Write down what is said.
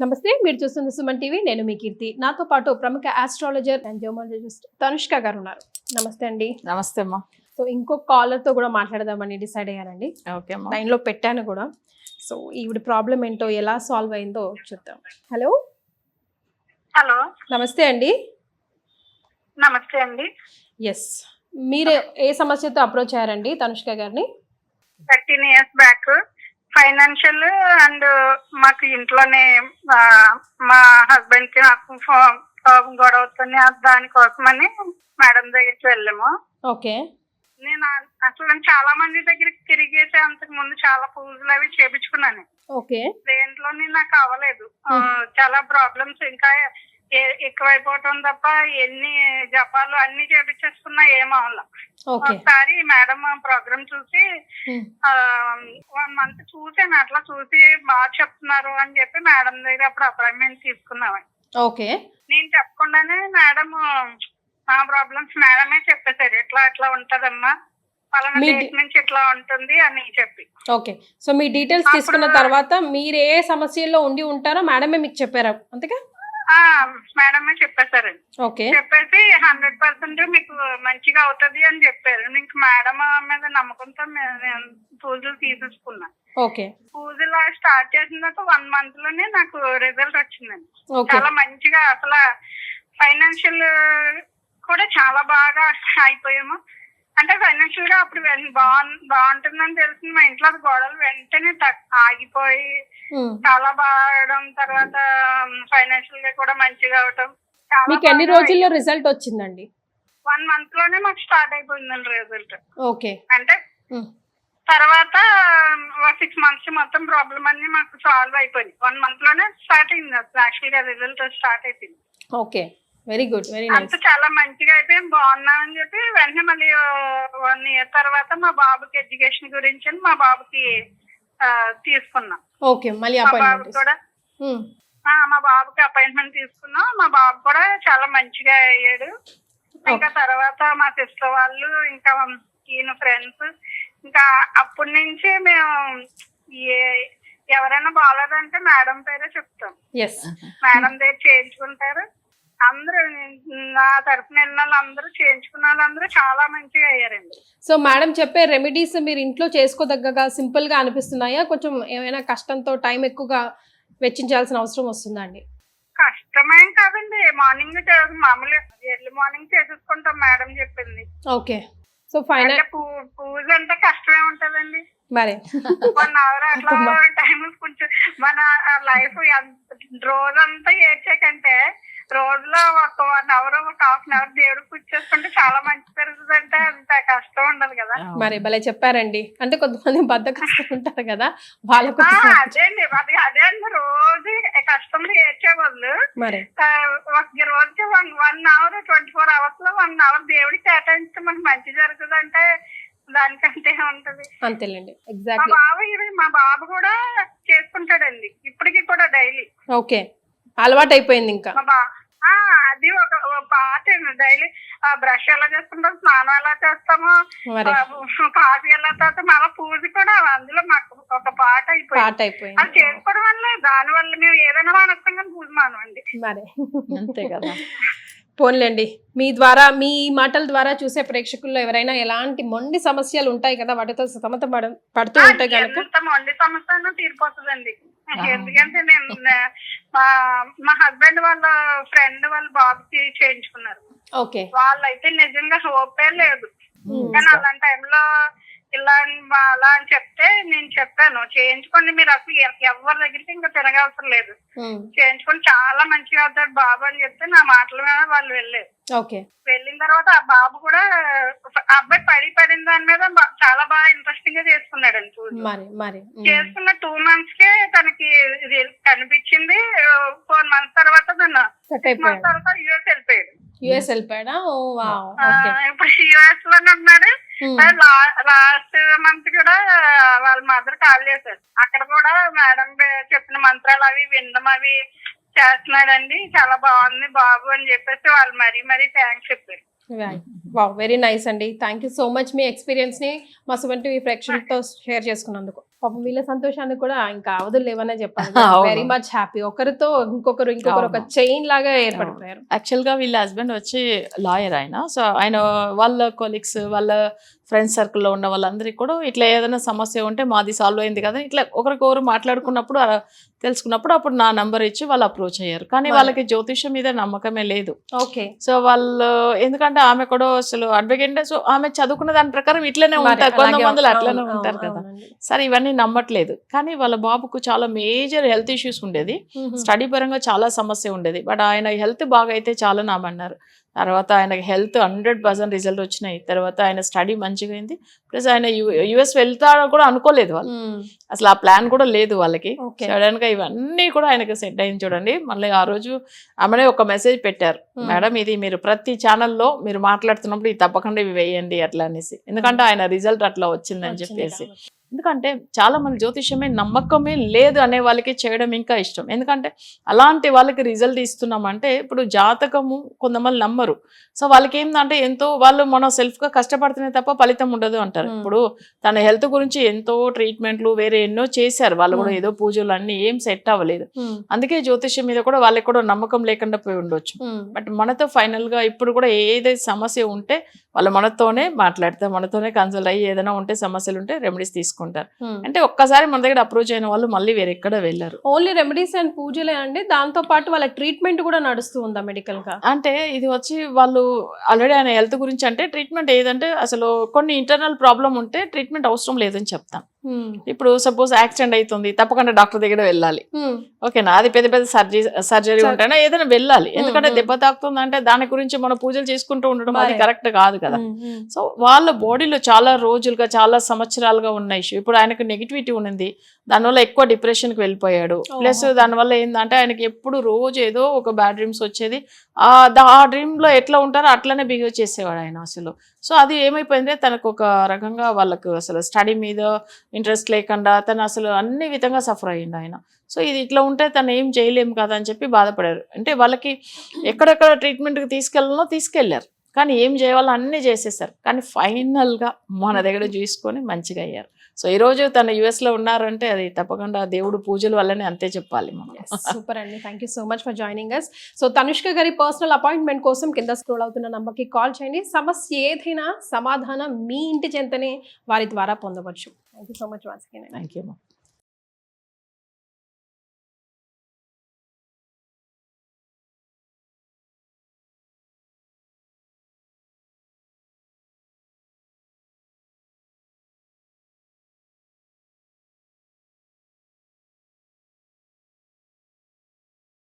నమస్తే, మీరు చూస్తున్న సుమన్ టీవీ. నేను మీ కీర్తి. నాతో పాటు ప్రముఖ ఆస్ట్రాలజర్ అండ్ న్యూమరాలజిస్ట్ తనుష్క గారు ఉన్నారు. నమస్తే అండి. నమస్తే అమ్మా. సో ఇంకొక కాలర్ తో కూడా మాట్లాడదామని డిసైడ్ అయ్యానండి. ఓకే అమ్మా. లైన్ లో పెట్టాను కూడా. సో ఈవిడ ప్రాబ్లం ఏంటో ఎలా సాల్వ్ అయిందో చూద్దాం. హలో హలో, నమస్తే అండి. నమస్తే అండి. ఎస్, మీరు ఏ సమస్యతో అప్రోచ్ అయ్యారండి తనుష్క గారిని? 13 years బ్యాక్ ఫైనాన్షియల్ అండ్ మాకు ఇంట్లోనే మా హస్బెండ్ కి నాకు గొడవ అవుతుంది, దానికోసమని మేడం దగ్గరికి వెళ్ళాము. ఓకే. నేను అసలు చాలా మంది దగ్గరికి తిరిగేసి అంతకు ముందు చాలా పూజలు అవి చేపించుకున్నాను. ఓకే. దేంట్లోనే నాకు అవ్వలేదు. చాలా ప్రాబ్లమ్స్ ఇంకా ఎక్కువైపోవటం తప్ప ఎన్ని జపాలు అన్ని చేపించేసుకున్నా ఏం అవ్వాల. ఒకసారి మేడం ప్రోగ్రామ్ చూసి 1 month చూసాను. అట్లా చూసి బాగా చెప్తున్నారు అని చెప్పి మేడం దగ్గర అప్పుడు అపాయింట్మెంట్ తీసుకున్నాము. ఓకే. నేను చెప్పకుండానే మేడం ఆ ప్రాబ్లమ్స్ మేడమే చెప్పేశారు. ఇట్లా ఉంటదమ్మా, పలానా డేట్ నుంచి ఇట్లా ఉంటుంది అని చెప్పి. ఓకే. సో మీ డీటెయిల్స్ తీసుకున్న తర్వాత మీరు ఏ సమస్యల్లో ఉండి ఉంటారో మేడమే మీకు చెప్పారా? అంతేగా? మేడమే చెప్పేశారండి. ఓకే. చెప్పేసి 100% మీకు మంచిగా అవుతుంది అని చెప్పారు. ఇంక మేడం మీద నమ్మకంతో నేను పూజలు తీసేసుకున్నా. ఓకే. పూజలు స్టార్ట్ చేసిన తర్వాత 1 month లోనే నాకు రిజల్ట్ వచ్చిందండి. ఓకే. చాలా మంచిగా అసలు ఫైనాన్షియల్ కూడా చాలా బాగా అయిపోయాము. అంటే ఫైనాన్షియల్ గా అప్పుడు బాగుంటుందని తెలిసింది. మా ఇంట్లో గొడవలు వెంటనే ఆగిపోయి చాలా బాగడం, తర్వాత ఫైనాన్షియల్ గా కూడా మంచిగా అవటం. మీకు ఎన్ని రోజుల్లో రిజల్ట్ వచ్చిందండి? 1 month లోనే మాకు స్టార్ట్ అయిపోయిందండి రిజల్ట్. ఓకే. అంటే తర్వాత 6 months మొత్తం ప్రాబ్లం అన్ని మాకు సాల్వ్ అయిపోయింది. 1 month లోనే స్టార్ట్ అయింది. యాక్చువల్ గా రిజల్ట్ స్టార్ట్ అయిపోయింది. ఓకే, వెరీ గుడ్, వెరీ అంత నైస్. చాలా మంచిగా అయిపోయి బాగున్నామని చెప్పి వెంటనే మళ్ళీ 1 year తర్వాత మా బాబుకి ఎడ్యుకేషన్ గురించి మా బాబుకి తీసుకున్నాం. ఓకే, మళ్ళీ మా బాబు అపాయింట్మెంట్ కూడా మా బాబుకి అపాయింట్మెంట్ తీసుకున్నాం. మా బాబు కూడా చాలా మంచిగా అయ్యాడు. ఇంకా తర్వాత మా సిస్టర్ వాళ్ళు, ఇంకా ఈయన ఫ్రెండ్స్, ఇంకా అప్పటి నుంచి మేము ఎవరైనా బాగాలేదంటే మేడం పేరే చెప్తాం. మేడం దగ్గర చేయించుకుంటారు. అందరూ నా తరఫున వెళ్ళిన వాళ్ళందరూ చేయించుకున్న వాళ్ళందరూ చాలా మంచిగా అయ్యారండి. సో మేడం చెప్పే రెమెడీస్ మీరు ఇంట్లో చేసుకోదగ్గగా సింపుల్ గా అనిపిస్తున్నాయా? కొంచెం ఏమైనా కష్టంతో టైం ఎక్కువగా వెచ్చించాల్సిన అవసరం వస్తుందా అండి? కష్టమేం కాదండి. మార్నింగ్ మామూలుగా ఎర్లీ మార్నింగ్ చేసేసుకుంటాం మేడం చెప్పింది. ఓకే. సో ఫైనల్ పూజ అంటే కష్టమే ఉంటదండి. మరి 1 hour అట్లా టైం కొంచెం మన లైఫ్ రోజంతా ఏడ్చేకంటే రోజులో ఒక 1 hour ఒక 1/2 hour దేవుడు పూజ చేసుకుంటే చాలా మంచి జరుగుతుంది. అంటే అంత కష్టం ఉండదు కదా. మరి భలే చెప్పారండి. అంటే కొంతమంది బద్దకస్తులు ఉంటారు కదా, వాళ్ళకు అదే అండి రోజు కష్టంలో ఏడ్చే వాళ్ళు మరి ఒక రోజుకి 1 hour 24 hours లో 1 hour దేవుడికి కేటాయిస్తే మనకు మంచి జరుగుతుంది. అంటే దానికంటే ఉంటది. అంతేలేండి, ఎగ్జాక్ట్లీ. మా బాబు కూడా చేసుకుంటాడండి ఇప్పటికి కూడా డైలీ. ఓకే, అలవాటు అయిపోయింది ఇంకా. అది ఒక పాట డైలీ బ్రష్ ఎలా చేసుకుంటాం, స్నానం ఎలా చేస్తాము, కాఫీ ఎలా తాగుతాం, మళ్ళీ పూజ కూడా అందులో మాకు ఒక పాట అయిపోయింది. అది చేసుకోవడం వల్ల దాని వల్ల మేము ఏదైనా మానేస్తాం కానీ పూజ మానవండి. మరి అంతే కదా. పోన్లేండి, మీ ద్వారా, మీ మాటల ద్వారా చూసే ప్రేక్షకుల్లో ఎవరైనా ఎలాంటి మొండి సమస్యలు ఉంటాయి కదా, వాటితో సతమత పడుతూ ఉంటాయి కనుక మొండి సమస్య తీరిపోతుందండి. ఎందుకంటే నేను మా హస్బెండ్ వాళ్ళ ఫ్రెండ్ వాళ్ళ బాబుకి చేయించుకున్నారు. ఓకే. వాళ్ళైతే నిజంగా హోపే లేదు. కానీ అలాంటి టైంలో ఇలా అలా అని చెప్తే నేను చెప్పాను, చేయించుకోండి, మీరు అసలు ఎవరి దగ్గరికి ఇంకా తిరగవసరం లేదు, చేయించుకొని చాలా మంచిగా అవుతాడు బాబు అని చెప్తే నా మాటల మీద వాళ్ళు వెళ్ళారు. వెళ్ళిన తర్వాత ఆ బాబు కూడా అబ్బాయి పడిన దాని మీద చాలా బాగా ఇంట్రెస్టింగ్ గా చేసుకున్నాడండి. చేసుకున్న 2 months కే తనకి కనిపించింది. 4 months తర్వాత తను 6 months తర్వాత యుఎస్ వెళ్ళిపోయాడు. ఇప్పుడు యుఎస్ లోనే ఉన్నాడు. లాస్ట్ మంత్ కూడా వాళ్ళ మదర్ కాల్ చేశారు. అక్కడ కూడా మేడం చెప్పిన మంత్రాలు అవి వినడం అవి చేస్తున్నాడండి, చాలా బాగుంది బాబు అని చెప్పేసి వాళ్ళు మరీ థ్యాంక్స్ చెప్పారు. వెరీ నైస్ అండి. Thank you so much. Me experience ని మా సుమన్ టీవీ ప్రేక్షకులతో షేర్ చేసుకున్నందుకు. పాపం వీళ్ళ సంతోషాన్ని కూడా ఇంకా అవధులు లేవనే చెప్పాలి. అవును. Very much happy. ఒకరితో ఇంకొకరు ఒక అవును. చైన్ లాగా ఏర్పడిపోయారు. యాక్చువల్గా వీళ్ళ హస్బెండ్ వచ్చి లాయర్ ఆయన. సో ఆయన వాళ్ళ కొలీగ్స్ వాళ్ళ ఫ్రెండ్స్ సర్కిల్లో ఉన్న వాళ్ళందరికీ కూడా ఇట్లా ఏదైనా సమస్య ఉంటే మాది సాల్వ్ అయింది కదా ఇట్లా ఒకరికొకరు మాట్లాడుకున్నప్పుడు తెలుసుకున్నప్పుడు అప్పుడు నా నంబర్ ఇచ్చి వాళ్ళు అప్రోచ్ అయ్యారు. కానీ వాళ్ళకి జ్యోతిష్యం మీద నమ్మకమే లేదు. ఓకే. సో వాళ్ళు ఎందుకంటే ఆమె కూడా అసలు అడ్వకేట్, సో ఆమె చదువుకున్న దాని ప్రకారం ఇట్లనే ఉంటారు, కొంతమంది అట్లనే ఉంటారు కదా. సరే ఇవన్నీ నమ్మట్లేదు. కానీ వాళ్ళ బాబుకు చాలా మేజర్ హెల్త్ ఇష్యూస్ ఉండేది, స్టడీ పరంగా చాలా సమస్య ఉండేది. బట్ ఆయన హెల్త్ బాగా అయితే చాలా నామన్నారు. తర్వాత ఆయనకి హెల్త్ 100% రిజల్ట్ వచ్చినాయి. తర్వాత ఆయన స్టడీ మంచిగా అయింది. ప్లస్ ఆయన యుఎస్ వెళ్తాడో కూడా అనుకోలేదు వాళ్ళు, అసలు ఆ ప్లాన్ కూడా లేదు వాళ్ళకి. సడన్ గా ఇవన్నీ కూడా ఆయనకి సెట్ అయింది. చూడండి మళ్ళీ ఆ రోజు ఆమెనే ఒక మెసేజ్ పెట్టారు, మేడం ఇది మీరు ప్రతి ఛానల్లో మీరు మాట్లాడుతున్నప్పుడు ఇది తప్పకుండా ఇవి వేయండి అట్లా అనేసి, ఎందుకంటే ఆయన రిజల్ట్ అట్లా వచ్చిందని చెప్పేసి. ఎందుకంటే చాలా మంది జ్యోతిష్యమే నమ్మకమే లేదు అనే వాళ్ళకి చేయడం ఇంకా ఇష్టం. ఎందుకంటే అలాంటి వాళ్ళకి రిజల్ట్ ఇస్తున్నామంటే ఇప్పుడు జాతకము కొంతమంది నమ్మరు. సో వాళ్ళకి ఏంటంటే ఎంతో వాళ్ళు మనం సెల్ఫ్గా కష్టపడుతున్నా తప్ప ఫలితం ఉండదు అంటారు. ఇప్పుడు తన హెల్త్ గురించి ఎంతో ట్రీట్మెంట్లు వేరే ఎన్నో చేశారు వాళ్ళు కూడా, ఏదో పూజలు అన్ని ఏం సెట్ అవ్వలేదు. అందుకే జ్యోతిష్యం మీద కూడా వాళ్ళకి కూడా నమ్మకం లేకుండా పోయి ఉండొచ్చు. బట్ మనతో ఫైనల్ గా ఇప్పుడు కూడా ఏదైతే సమస్య ఉంటే వాళ్ళు మనతోనే మాట్లాడతారు, మనతోనే కన్సల్ట్ అయ్యి ఏదైనా ఉంటే సమస్యలు ఉంటే రెమెడీస్ తీసుకుంటారు. అంటే ఒక్కసారి మన దగ్గర అప్రోచ్ అయిన వాళ్ళు మళ్ళీ వేరెక్కడ వెళ్ళారు. ఓన్లీ రెమెడీస్ అండ్ పూజలే అండి, దాంతో పాటు వాళ్ళకి ట్రీట్మెంట్ కూడా నడుస్తూ ఉందా మెడికల్ గా? అంటే ఇది వచ్చి వాళ్ళు ఆల్రెడీ ఆయన హెల్త్ గురించి అంటే ట్రీట్మెంట్ ఏదంటే అసలు కొన్ని ఇంటర్నల్ ప్రాబ్లం ఉంటే ట్రీట్మెంట్ అవసరం లేదని చెప్తాం. ఇప్పుడు సపోజ్ యాక్సిడెంట్ అవుతుంది తప్పకుండా డాక్టర్ దగ్గర వెళ్ళాలి, ఓకేనా. అది పెద్ద పెద్ద సర్జరీ ఉంటేనా ఏదైనా వెళ్ళాలి, ఎందుకంటే దెబ్బ తాకుతుంది అంటే దాని గురించి మనం పూజలు చేసుకుంటూ ఉండడం అది కరెక్ట్ కాదు కదా. సో వాళ్ళ బాడీలో చాలా రోజులుగా చాలా సంవత్సరాలుగా ఉన్న ఇష్యూ. ఇప్పుడు ఆయనకు నెగిటివిటీ ఉన్నది, దానివల్ల ఎక్కువ డిప్రెషన్కి వెళ్ళిపోయాడు. ప్లస్ దానివల్ల ఏంటంటే ఆయనకి ఎప్పుడు రోజు ఏదో ఒక బ్యాడ్ డ్రీమ్స్ వచ్చేది. ఆ డ్రీమ్లో ఎట్లా ఉంటారో అట్లనే బిహేవ్ చేసేవాడు ఆయన అసలు. సో అది ఏమైపోయింది, తనకు ఒక రకంగా వాళ్ళకు అసలు స్టడీ మీద ఇంట్రెస్ట్ లేకుండా తను అసలు అన్ని విధంగా సఫర్ అయ్యిండు ఆయన. సో ఇది ఇట్లా ఉంటే తను ఏం చేయలేము కదా అని చెప్పి బాధపడారు. అంటే వాళ్ళకి ఎక్కడెక్కడ ట్రీట్మెంట్కి తీసుకెళ్ళారు, కానీ ఏం చేయాలో అన్నీ చేసేసారు. కానీ ఫైనల్గా మన దగ్గర చూసుకొని మంచిగా అయ్యారు. సో ఈరోజు తను యుఎస్లో ఉన్నారంటే అది తప్పకుండా దేవుడు పూజల వల్లనే అంతే చెప్పాలి మనం. సూపర్ అండి, thank you so much for joining us. So Tanushka గారి పర్సనల్ అపాయింట్మెంట్ కోసం కింద స్క్రోల్ అవుతున్న నంబర్కి కాల్ చేయండి. సమస్య ఏదైనా సమాధానం మీ ఇంటి చెంతనే వారి ద్వారా పొందవచ్చు. Thank you so much once again. Thank you.